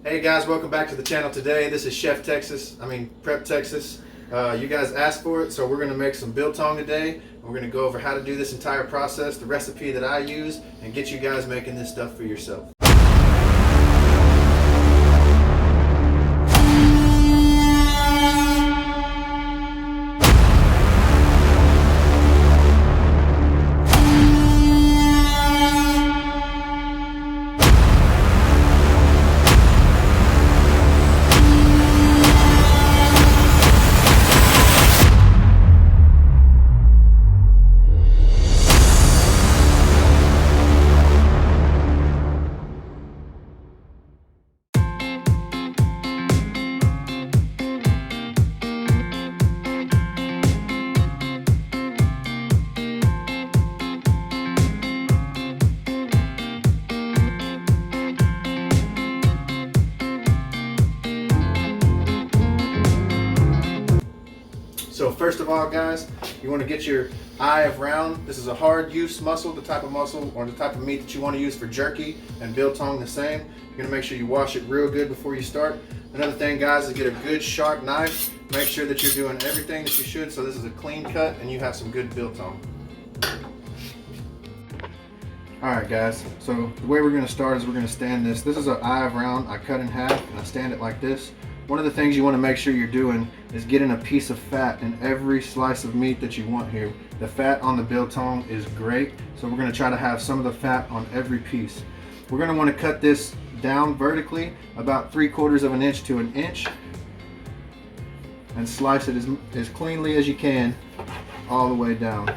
Hey guys, welcome back to the channel today. This is Prep Texas. You guys asked for it, so we're going to make some biltong today. We're going to go over how to do this entire process, the recipe that I use, and get you guys making this stuff for yourself. So first of all, guys, you want to get your eye of round. This is a hard use muscle, the type of muscle or the type of meat that you want to use for jerky, and biltong the same. You're going to make sure you wash it real good before you start. Another thing, guys, is get a good sharp knife. Make sure that you're doing everything that you should so this is a clean cut and you have some good biltong. Alright guys, so the way we're going to start is we're going to stand this. This is an eye of round. I cut in half and I stand it like this. One of the things you want to make sure you're doing is getting a piece of fat in every slice of meat that you want here. The fat on the biltong is great, so we're going to try to have some of the fat on every piece. We're going to want to cut this down vertically about 3/4 of an inch to an inch and slice it as cleanly as you can all the way down.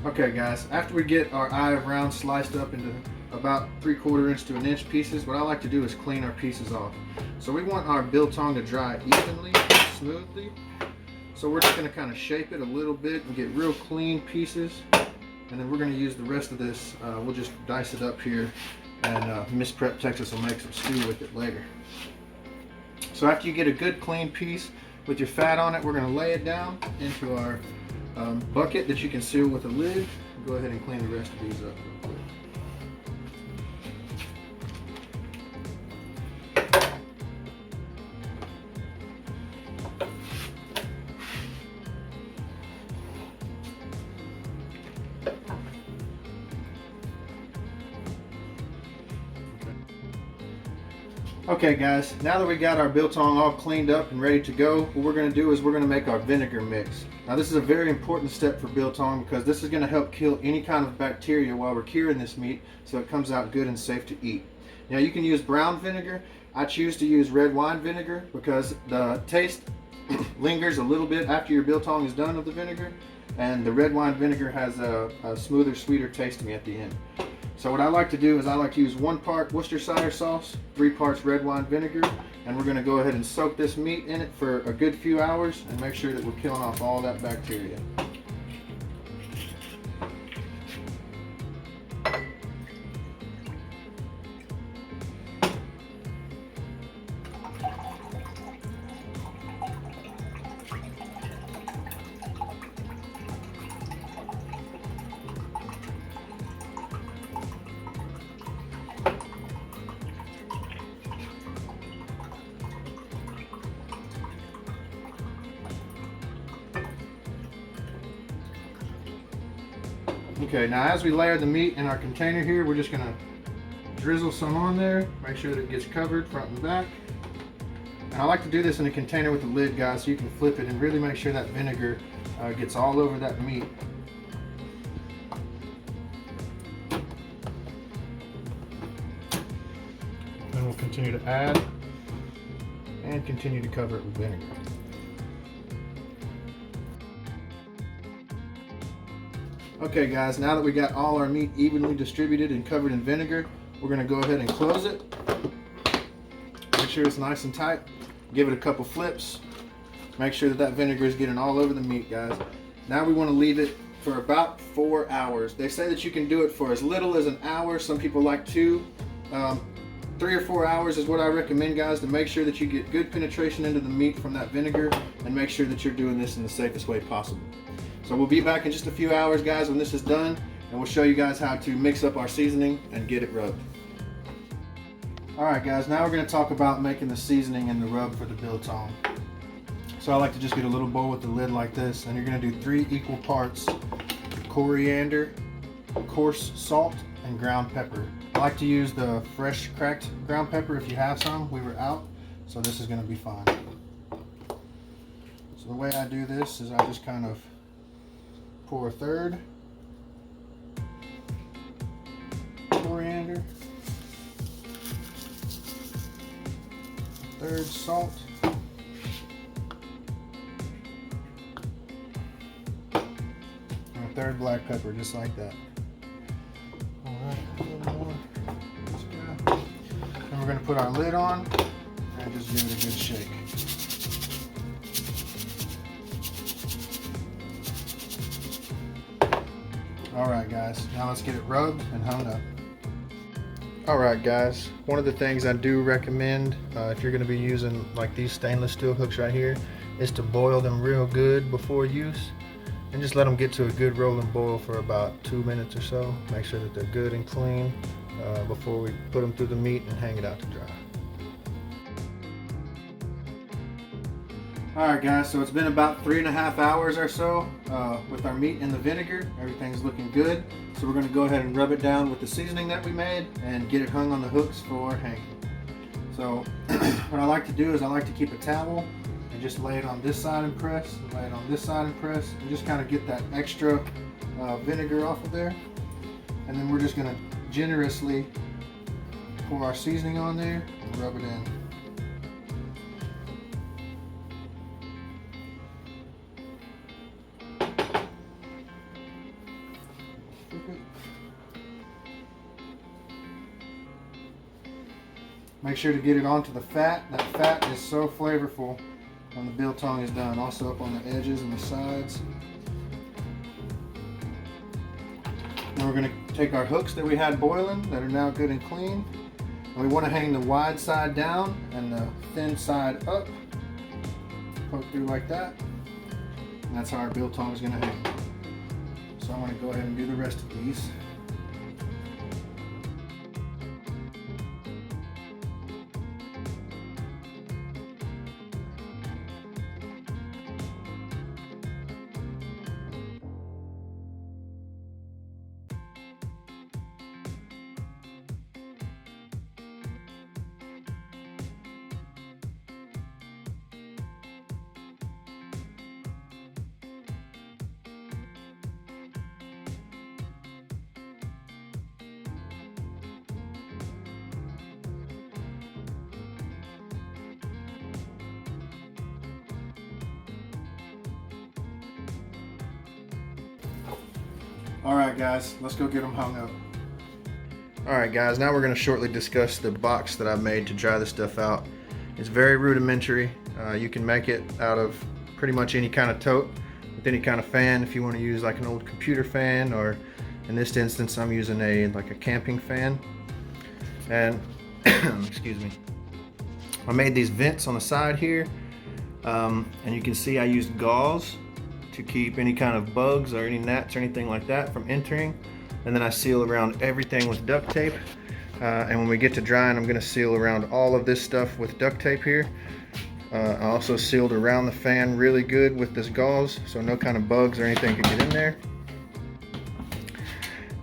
Okay guys, after we get our eye of round sliced up into about 3/4 inch to an inch pieces, what I like to do is clean our pieces off. So we want our biltong to dry evenly, smoothly. So we're just going to kind of shape it a little bit and get real clean pieces. And then we're going to use the rest of this, we'll just dice it up here, and Miss Prep Texas will make some stew with it later. So after you get a good clean piece with your fat on it, we're going to lay it down into our bucket that you can seal with a lid. Go ahead and clean the rest of these up real quick. Okay guys, now that we got our biltong all cleaned up and ready to go, what we're going to do is we're going to make our vinegar mix. Now this is a very important step for biltong because this is going to help kill any kind of bacteria while we're curing this meat so it comes out good and safe to eat. Now you can use brown vinegar. I choose to use red wine vinegar because the taste lingers a little bit after your biltong is done with the vinegar, and the red wine vinegar has a smoother, sweeter taste to me at the end. So what I like to do is I like to use 1 part Worcestershire sauce, 3 parts red wine vinegar, and we're going to go ahead and soak this meat in it for a good few hours and make sure that we're killing off all that bacteria. Okay, now as we layer the meat in our container here, we're just going to drizzle some on there, make sure that it gets covered front and back. And I like to do this in a container with a lid, guys, so you can flip it and really make sure that vinegar gets all over that meat. Then we'll continue to add and continue to cover it with vinegar. Okay guys, now that we got all our meat evenly distributed and covered in vinegar, we're going to go ahead and close it. Make sure it's nice and tight. Give it a couple flips. Make sure that that vinegar is getting all over the meat, guys. Now we want to leave it for about 4 hours. They say that you can do it for as little as an hour. Some people like 2. 3 or 4 hours is what I recommend, guys, to make sure that you get good penetration into the meat from that vinegar, and make sure that you're doing this in the safest way possible. So we'll be back in just a few hours, guys, when this is done, and we'll show you guys how to mix up our seasoning and get it rubbed. Alright guys, now we're going to talk about making the seasoning and the rub for the biltong. So I like to just get a little bowl with the lid like this, and you're going to do 3 equal parts coriander, coarse salt, and ground pepper. I like to use the fresh cracked ground pepper if you have some. We were out, so this is going to be fine. So the way I do this is I just kind of pour a third coriander, a third salt, and a third black pepper, just like that. Alright, a little more. Then we're going to put our lid on and just give it a good shake. Alright guys, now let's get it rubbed and hung up. Alright guys, one of the things I do recommend if you're going to be using like these stainless steel hooks right here is to boil them real good before use, and just let them get to a good rolling boil for about 2 minutes or so. Make sure that they're good and clean before we put them through the meat and hang it out to dry. Alright guys, so it's been about 3.5 hours or so with our meat in the vinegar. Everything's looking good. So we're going to go ahead and rub it down with the seasoning that we made and get it hung on the hooks for hanging. So what I like to do is I like to keep a towel and just lay it on this side and press, and lay it on this side and press, and just kind of get that extra vinegar off of there. And then we're just going to generously pour our seasoning on there and rub it in. Make sure to get it onto the fat. That fat is so flavorful when the biltong is done. Also up on the edges and the sides. Now we're going to take our hooks that we had boiling that are now good and clean. And we want to hang the wide side down and the thin side up. Poke through like that. And that's how our biltong is going to hang. So I'm going to go ahead and do the rest of these. Alright guys, let's go get them hung up. Alright guys, now we're going to shortly discuss the box that I made to dry this stuff out. It's very rudimentary. You can make it out of pretty much any kind of tote with any kind of fan. If you want to use like an old computer fan, or in this instance I'm using like a camping fan. And excuse me, I made these vents on the side here, and you can see I used gauze to keep any kind of bugs or any gnats or anything like that from entering. And then I seal around everything with duct tape. And when we get to drying, I'm going to seal around all of this stuff with duct tape here. I also sealed around the fan really good with this gauze, so no kind of bugs or anything could get in there.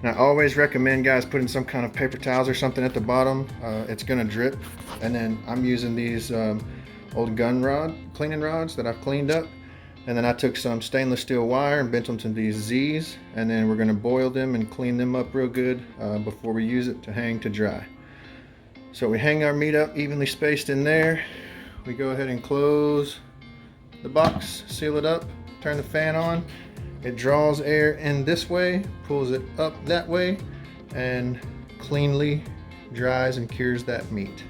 And I always recommend, guys, putting some kind of paper towels or something at the bottom. It's going to drip. And then I'm using these old cleaning rods that I've cleaned up. And then I took some stainless steel wire and bent them to these Z's, and then we're going to boil them and clean them up real good before we use it to hang to dry. So we hang our meat up evenly spaced in there. We go ahead and close the box, seal it up, turn the fan on. It draws air in this way, pulls it up that way, and cleanly dries and cures that meat.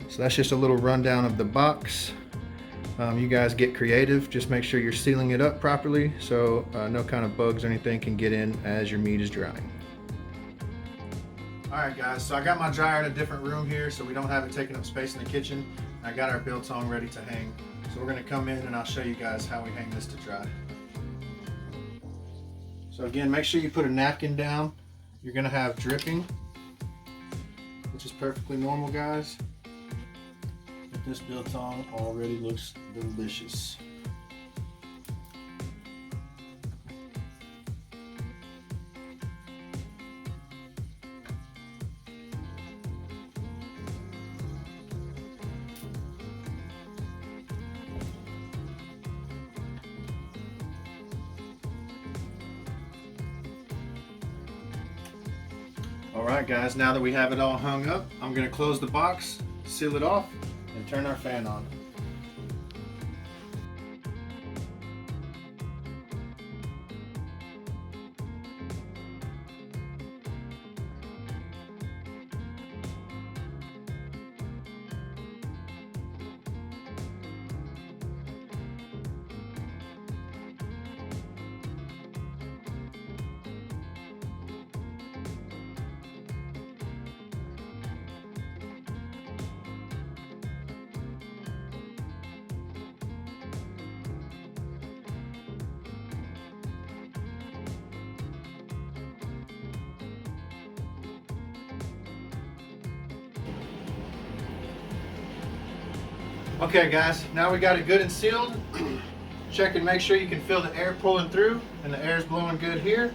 So that's just a little rundown of the box. You guys get creative. Just make sure you're sealing it up properly so no kind of bugs or anything can get in as your meat is drying. Alright guys, so I got my dryer in a different room here so we don't have it taking up space in the kitchen. I got our biltong ready to hang. So we're going to come in and I'll show you guys how we hang this to dry. So again, make sure you put a napkin down. You're going to have dripping, which is perfectly normal, guys. But this biltong already looks delicious. Alright guys, now that we have it all hung up, I'm going to close the box, seal it off, and turn our fan on. Okay guys, now we got it good and sealed. Check and make sure you can feel the air pulling through, and the air is blowing good here.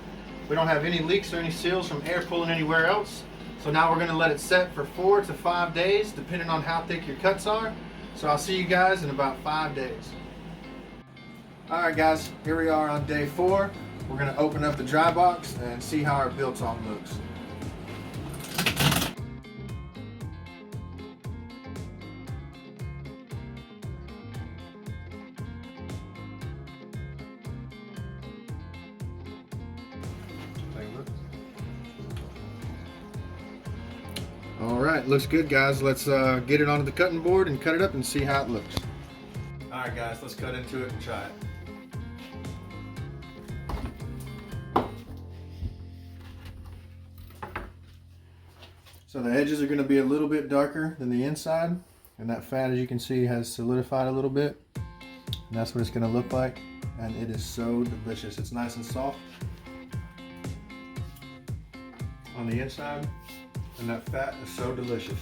We don't have any leaks or any seals from air pulling anywhere else. So now we're going to let it set for 4 to 5 days depending on how thick your cuts are. So I'll see you guys in about 5 days. Alright guys, here we are on day 4. We're going to open up the dry box and see how our biltong looks. Alright, looks good guys. Let's get it onto the cutting board and cut it up and see how it looks. Alright guys, let's cut into it and try it. So the edges are going to be a little bit darker than the inside, and that fat, as you can see, has solidified a little bit, and that's what it's going to look like, and it is so delicious. It's nice and soft on the inside, and that fat is so delicious.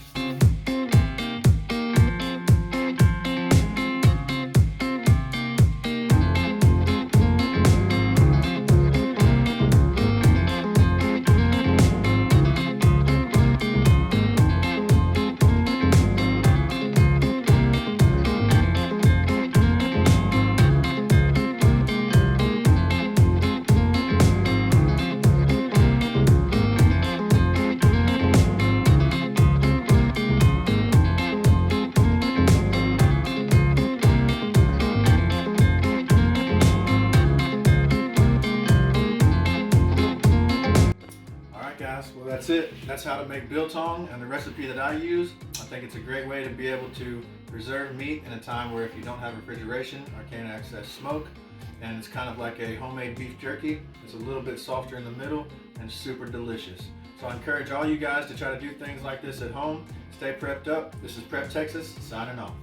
Well, that's it. That's how to make biltong and the recipe that I use. I think it's a great way to be able to preserve meat in a time where if you don't have refrigeration or can't access smoke. And it's kind of like a homemade beef jerky. It's a little bit softer in the middle and super delicious. So I encourage all you guys to try to do things like this at home. Stay prepped up. This is Prep Texas signing off.